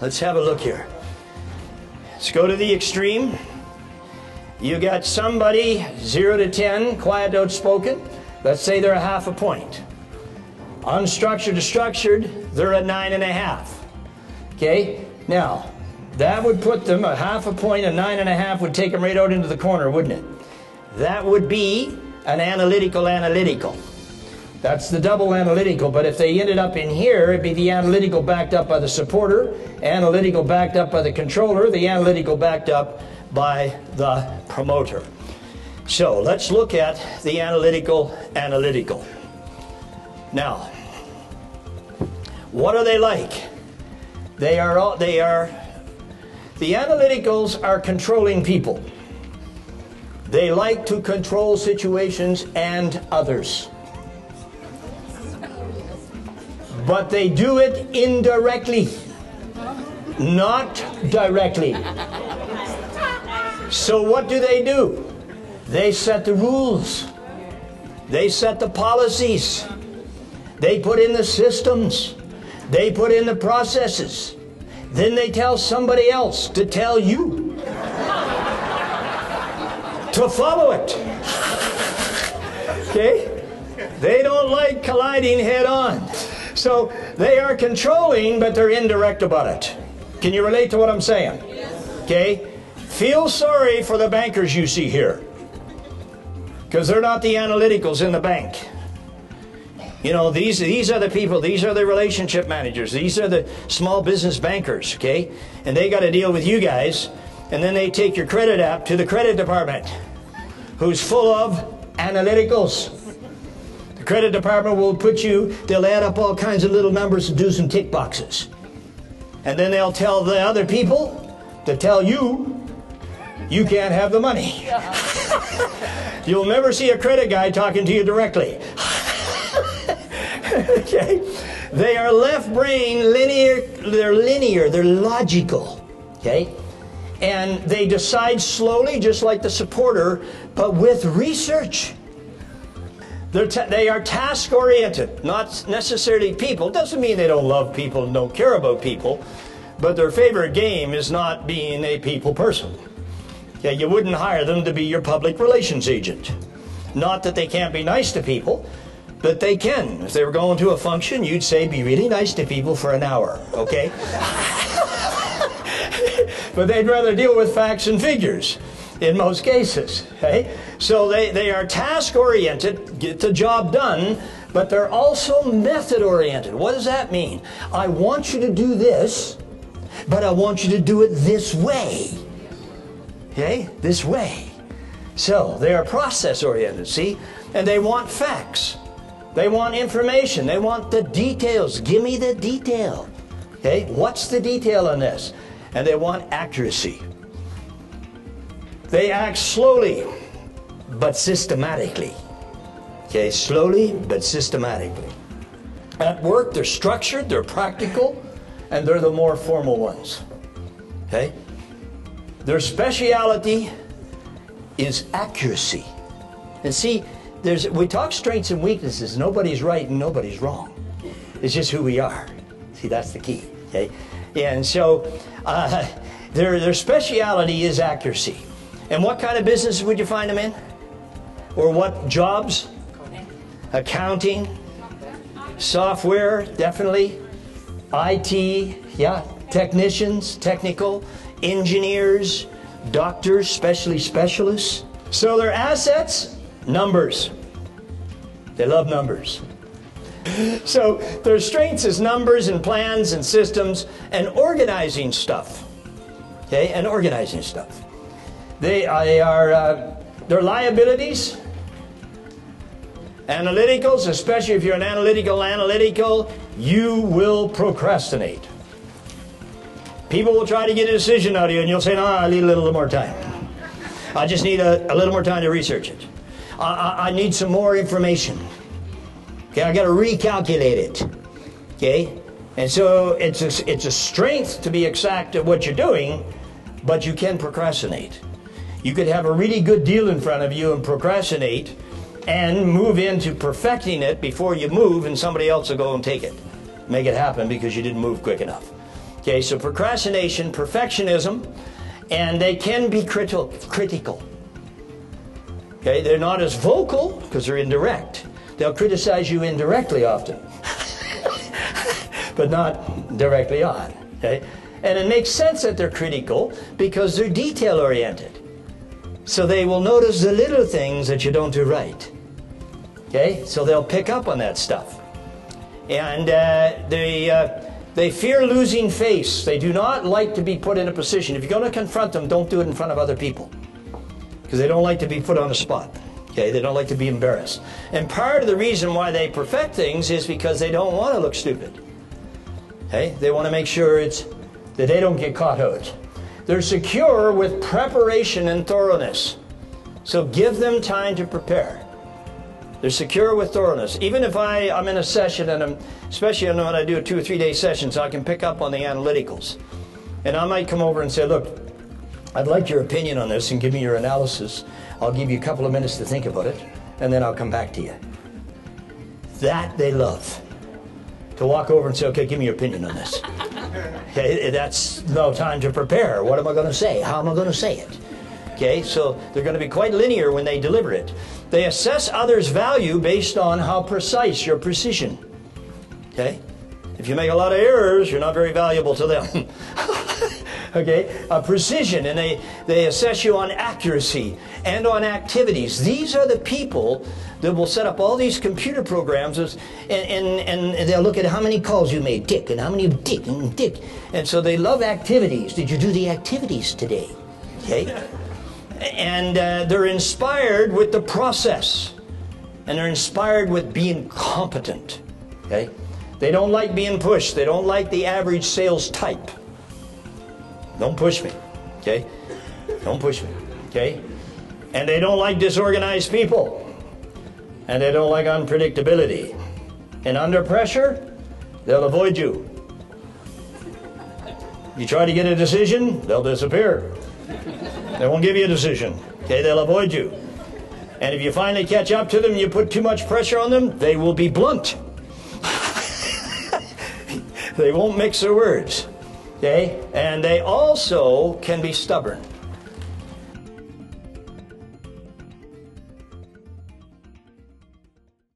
let's have a look here. Let's go to the extreme. You got somebody 0 to 10, quiet, outspoken. Let's say they're a half a point. Unstructured to structured, they're at 9.5. Okay? Now, that would put them a half a point, a 9.5 would take them right out into the corner, wouldn't it? That would be an analytical. That's the double analytical, but if they ended up in here, it'd be the analytical backed up by the supporter, analytical backed up by the controller, the analytical backed up by the promoter. So let's look at the analytical. Now, what are they like? The analyticals are controlling people. They like to control situations and others. But they do it indirectly, not directly. So what do? They set the rules. They set the policies. They put in the systems. They put in the processes. Then they tell somebody else to tell you to follow it. Okay? They don't like colliding head on. So they are controlling, but they're indirect about it. Can you relate to what I'm saying? Okay? Feel sorry for the bankers you see here, because they're not the analyticals in the bank. You know, these are the people, these are the relationship managers, these are the small business bankers, okay? And they got to deal with you guys, and then they take your credit app to the credit department, who's full of analyticals. The credit department will they'll add up all kinds of little numbers and do some tick boxes. And then they'll tell the other people to tell you, you can't have the money. You'll never see a credit guy talking to you directly. Okay? They are left brain linear, they're logical. Okay? And they decide slowly, just like the supporter, but with research. They are task-oriented, not necessarily people. Doesn't mean they don't love people and don't care about people, but their favorite game is not being a people person. Yeah, you wouldn't hire them to be your public relations agent. Not that they can't be nice to people, but they can. If they were going to a function, you'd say, be really nice to people for an hour, okay? But they'd rather deal with facts and figures in most cases, okay? So they are task-oriented, get the job done, but they're also method-oriented. What does that mean? I want you to do this, but I want you to do it this way. Okay? This way. So they are process-oriented, see? And they want facts. They want information. They want the details. Give me the detail. Okay? What's the detail on this? And they want accuracy. They act slowly, but systematically. Okay? Slowly, but systematically. At work, they're structured, they're practical, and they're the more formal ones. Okay? Their speciality is accuracy. And see, we talk strengths and weaknesses. Nobody's right and nobody's wrong. It's just who we are. See, that's the key. Okay? And so their speciality is accuracy. And what kind of business would you find them in? Or what jobs? Accounting, software, definitely. IT, yeah, technicians, technical, engineers, doctors, especially specialists. So their assets, numbers. They love numbers. So their strengths is numbers and plans and systems and organizing stuff. Okay, and organizing stuff. Their liabilities, analyticals, especially if you're an analytical, you will procrastinate. People will try to get a decision out of you and you'll say, no, I need a little more time. I just need a little more time to research it. I need some more information. Okay, I got to recalculate it. Okay, and so it's a strength to be exact at what you're doing, but you can procrastinate. You could have a really good deal in front of you and procrastinate and move into perfecting it before you move, and somebody else will go and take it. Make it happen because you didn't move quick enough. Okay, so procrastination, perfectionism, and they can be critical. Okay, they're not as vocal because they're indirect. They'll criticize you indirectly often, but not directly on. Okay, and it makes sense that they're critical because they're detail-oriented. So they will notice the little things that you don't do right. Okay, so they'll pick up on that stuff. And they fear losing face. They do not like to be put in a position. If you're going to confront them, don't do it in front of other people, because they don't like to be put on the spot. Okay, they don't like to be embarrassed. And part of the reason why they perfect things is because they don't want to look stupid. Okay, they want to make sure that they don't get caught out. They're secure with preparation and thoroughness. So give them time to prepare. They're secure with thoroughness. Even if I'm in a session, and especially when I do a 2 or 3 day sessions, I can pick up on the analyticals. And I might come over and say, look, I'd like your opinion on this and give me your analysis. I'll give you a couple of minutes to think about it, and then I'll come back to you. That they love. To walk over and say, okay, give me your opinion on this. Okay, that's no time to prepare. What am I going to say? How am I going to say it? Okay, so they're going to be quite linear when they deliver it. They assess others' value based on how precise your precision. Okay? If you make a lot of errors, you're not very valuable to them. Okay? Precision, and they assess you on accuracy and on activities. These are the people that will set up all these computer programs, and they'll look at how many calls you made, tick, and how many tick, and tick. And so they love activities. Did you do the activities today? Okay? And they're inspired with the process, and they're inspired with being competent. Okay, they don't like being pushed. They don't like the average sales type. Don't push me. Okay, don't push me. Okay, and they don't like disorganized people, and they don't like unpredictability. And under pressure, they'll avoid you. You try to get a decision, they'll disappear. They won't give you a decision. Okay, they'll avoid you. And if you finally catch up to them and you put too much pressure on them, they will be blunt. They won't mix their words. Okay? And they also can be stubborn.